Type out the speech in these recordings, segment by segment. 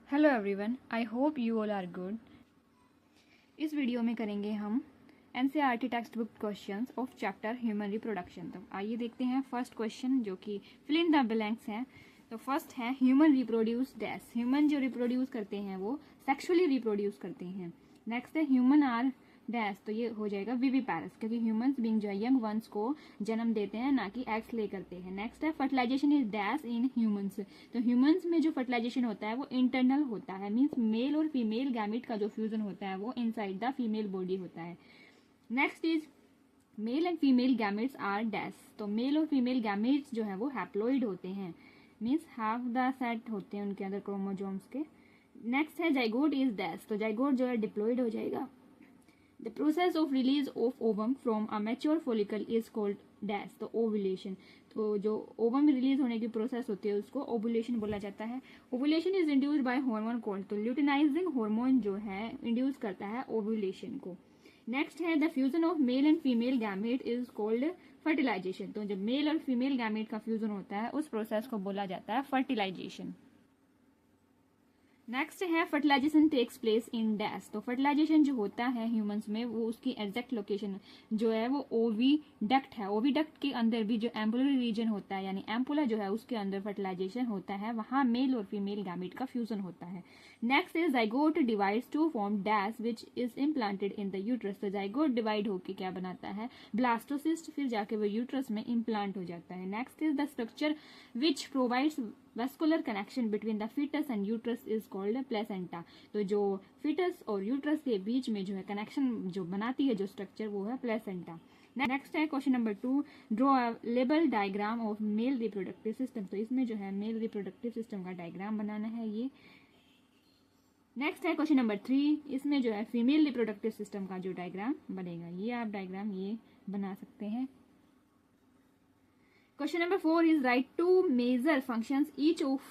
Hello everyone, I hope you all are good. इस video में करेंगे हम NCERT textbook questions of chapter human reproduction. तो आइए देखते हैं फर्स्ट क्वेश्चन जो कि फिल इन द ब्लैंक्स है। तो फर्स्ट है ह्यूमन रिप्रोड्यूस डैश। ह्यूमन जो रिप्रोड्यूस करते हैं वो सेक्सुअली रिप्रोड्यूस करते हैं। नेक्स्ट है ह्यूमन आर डैश, तो ये हो जाएगा विविपैरस, क्योंकि ह्यूमंस बीइंग जो है यंग वंस को जन्म देते हैं, ना कि एग्स ले करते हैं। नेक्स्ट है fertilisation is dash in humans. तो ह्यूमंस में जो फर्टिलाइजेशन होता है वो इंटरनल होता है, मीन्स मेल और फीमेल गैमेट का जो फ्यूजन होता है वो इनसाइड द फीमेल बॉडी होता है। Next is male and female gametes are dash. तो मेल और फीमेल गैमेट्स जो है वो हैप्लॉइड होते हैं, मीन्स हाफ द सेट होते हैं उनके अंदर क्रोमोजोम्स के। नेक्स्ट है जाइगोट इज डैश। तो जाइगोट जो है डिप्लॉइड हो जाएगा। The process of release of ovum from a mature follicle is called dash, तो ovulation। तो जो ओवम रिलीज होने की प्रोसेस होती है उसको ओवुलेशन बोला जाता है। Ovulation is induced by hormone called, तो ल्यूटिनाइजिंग हार्मोन जो है इंड्यूस करता है ओवुलेशन को। नेक्स्ट है the fusion of male and female gamete is called fertilisation. तो जब मेल और फीमेल गैमेट का फ्यूजन होता है उस प्रोसेस को बोला जाता है फर्टिलाइजेशन। नेक्स्ट है fertilisation takes place in dash. तो फर्टिलाइजेशन जो होता है ह्यूमंस में वो उसकी एग्जैक्ट लोकेशन जो है वो ओवीडक्ट है। ओवीडक्ट के अंदर भी जो एम्पुलरी रीजन होता है, यानी एम्पुला जो है उसके अंदर फर्टिलाइजेशन होता है, वहां मेल और फीमेल गैमेट का फ्यूजन होता है। Next is zygote divides to form dash which is implanted in the uterus. तो जाइगोट डिवाइड होकर क्या बनाता है, ब्लास्टोसिस्ट, फिर जाके वो यूट्रस में इम्प्लांट हो जाता है। Next is the structure which provides vascular connection between the foetus and uterus is called placenta. तो जो फीटस और यूट्रस के बीच में जो है कनेक्शन जो बनाती है जो स्ट्रक्चर वो है प्लेसेंटा। नेक्स्ट है question number 2, draw a label diagram of male reproductive system. तो इसमें जो है मेल रिप्रोडक्टिव सिस्टम का डायग्राम बनाना है ये। नेक्स्ट है क्वेश्चन नंबर 3, इसमें जो है फीमेल रिप्रोडक्टिव सिस्टम का जो डायग्राम बनेगा, ये आप डायग्राम ये बना सकते हैं। Question number 4 is write to major functions each of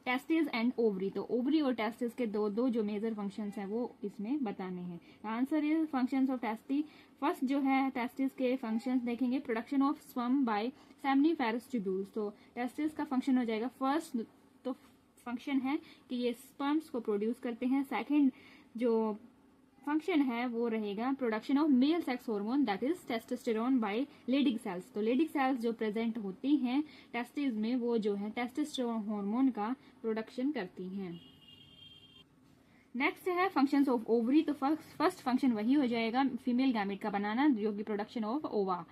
testis and ovary. तो ओवरी और टेस्टिस के दो जो मेजर फंक्शंस हैं वो इसमें बताने हैं। Answer is functions of tasty. First जो है टेस्टिस के फंक्शंस देखेंगे, production of sperm bye seminiferous tubules. तो टेस्टिस का फंक्शन हो जाएगा फर्स्ट, तो फंक्शन है कि ये स्पर्म्स को प्रोड्यूस करते हैं। सेकंड जो फंक्शन है वो रहेगा production of male sex hormone that is testosterone by Leydig cells. तो लेडिक सेल्स जो प्रेजेंट होती हैं टेस्टिस में वो जो है टेस्टोस्टेरोन हार्मोन का प्रोडक्शन करती हैं। नेक्स्ट है फंक्शंस ऑफ ओवरी। तो फर्स्ट फंक्शन वही हो जाएगा फीमेल गैमेट का बनाना, जो कि production of ova.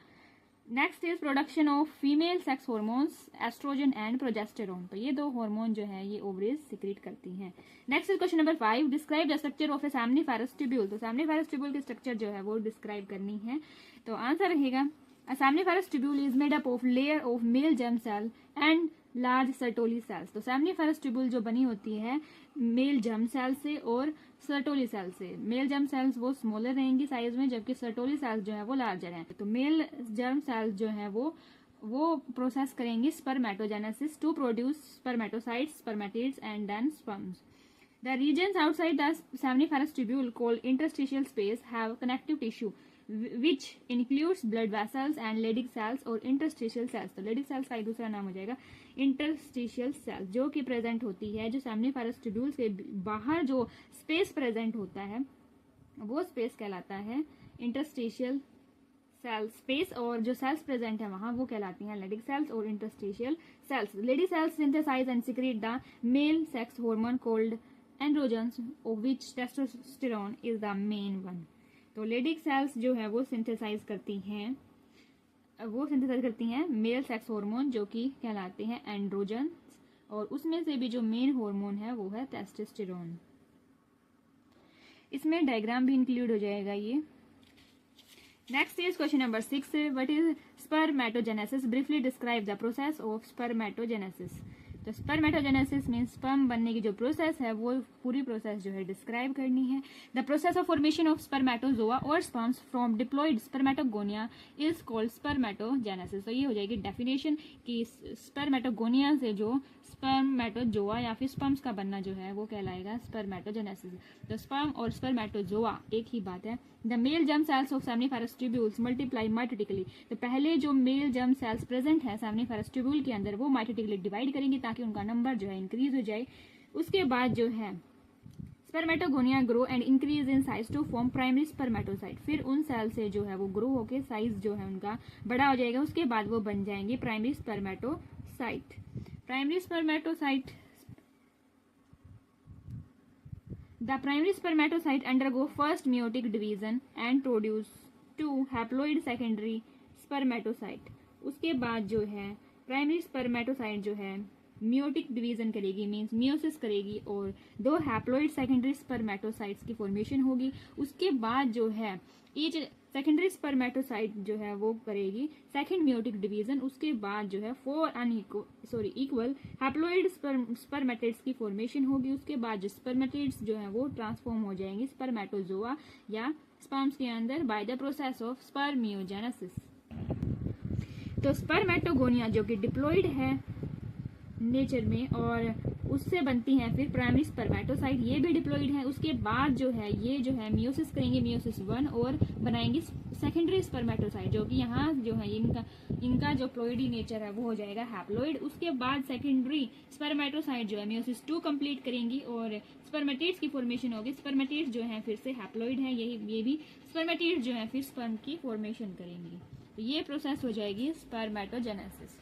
Next is production of female sex hormones oestrogen and progesterone. तो ये दो हार्मोन जो है ये ओवरीज सिक्रीट करती हैं। Next is question number 5, describe the structure of a seminiferous tubule. तो सेमिनिफेरस ट्यूब्यूल की स्ट्रक्चर जो है वो डिस्क्राइब करनी है। तो आंसर रहेगा a seminiferous tubule is made up of layer of male germ cell and large Sertoli cells. तो सेमिनिफेरस ट्यूब्यूल जो बनी होती है मेल जर्म सेल से और सर्टोली सेल से। मेल जर्म सेल्स वो स्मॉलर रहेंगी साइज में, जबकि सर्टोली सेल्स जो है वो लार्जर हैं। तो मेल जर्म सेल्स जो है वो प्रोसेस करेंगी spermatogenesis to produce spermatocytes, spermatids and then sperms. The regions outside the seminiferous tubule called interstitial space have connective tissue which includes blood vessels and Leydig cells और interstitial cells। तो Leydig cells का एक दूसरा नाम हो जाएगा interstitial cells, जो कि प्रेजेंट होती है जो seminiferous tubule से बाहर जो स्पेस प्रेजेंट होता है वो स्पेस कहलाता है interstitial सेल स्पेस, और जो सेल्स प्रेजेंट है वहां वो कहलाती हैं लेडिक सेल्स और interstitial cells. Leydig cells synthesise and secrete the male sex hormone called androgens of which testosterone is the main one. तो लेडिक सेल्स जो है वो सिंथेसाइज करती हैं मेल सेक्स हार्मोन जो कि कहलाते हैं एंड्रोजन्स, और उसमें से भी जो मेन हार्मोन है वो है टेस्टोस्टेरोन। इसमें डायग्राम भी इंक्लूड हो जाएगा ये। Next is question number 6. What is spermatogenesis? Briefly describe the process of spermatogenesis. तो स्पर्मेटोजेनेसिस मीन्स स्पर्म बनने की जो प्रोसेस है वो पूरी प्रोसेस जो है डिस्क्राइब करनी है। The process of formation of spermatozoa और sperms from diploid spermatogonia is called spermatogenesis. तो ये हो जाएगी डेफिनेशन कि स्पर्मेटोगोनिया से जो स्पर्मेटोजोआ या फिर स्पर्म्स का बनना जो है वो कहलाएगा स्पर्मेटोजेनेसिस। तो स्पर्म और स्पर्मेटोजोआ एक ही बात है। The mail germ sales of seminiferous tubules multiply mitotically. तो पहले जो मेल जर्म सेल्स प्रेजेंट है सेमिनिफेरस ट्यूब्यूल के अंदर वो माइटोटिकली डिवाइड करेंगे ताकि उनका नंबर जो है इंक्रीज हो जाए। उसके बाद जो है spermatogonia grow and increase in size to form primary spermatocyte. फिर उन सेल से जो है वो ग्रो होके साइज जो है उनका बड़ा हो जाएगा, उसके बाद वो बन जाएंगे primary spermatocyte. Primary spermatocyte The primary spermatocyte undergo first meiotic division and produce two haploid secondary spermatocyte। उसके बाद जो है प्राइमरी स्पर्मेटोसाइट जो है मियोटिक डिवीजन करेगी, मींस मियोसिस करेगी और दो हैप्लॉइड सेकेंडरी स्पर्मेटोसाइट्स की फॉर्मेशन होगी। उसके बाद जो है ईच सेकेंडरी स्पर्मेटोसाइट जो है वो करेगी सेकंड मियोटिक डिवीजन। उसके बाद जो है इक्वल हैप्लॉइड स्पर्मेटिड्स की फॉर्मेशन होगी। उसके बाद जो स्पर्मेटिड्स जो है वो ट्रांसफॉर्म हो जाएंगे स्पर्मेटोजोआ या स्पर्म्स के अंदर by the process of spermiogenesis. तो स्पर्मेटोगोनिया जो कि डिप्लॉइड है नेचर में और उससे बनती हैं फिर प्राइमरी स्पर्मेटोसाइट, ये भी डिप्लॉइड है। उसके बाद जो है ये जो है मियोसिस करेंगे, मियोसिस 1 और बनाएंगे सेकेंडरी स्पर्मेटोसाइट, जो कि यहाँ जो है इनका जो प्लॉइडी नेचर है वो हो जाएगा हैप्लॉइड। उसके बाद सेकेंडरी स्पर्मेटोसाइट जो है मियोसिस 2 कंप्लीट करेंगी और स्पर्मेटिड्स की फॉर्मेशन होगी। स्पर्मेटिड्स जो है फिर से हैप्लॉइड है, ये भी स्पर्मेटिड्स जो है फिर स्पर्म की फॉर्मेशन करेंगी। तो ये प्रोसेस हो जाएगी स्पर्मेटोजेनेसिस।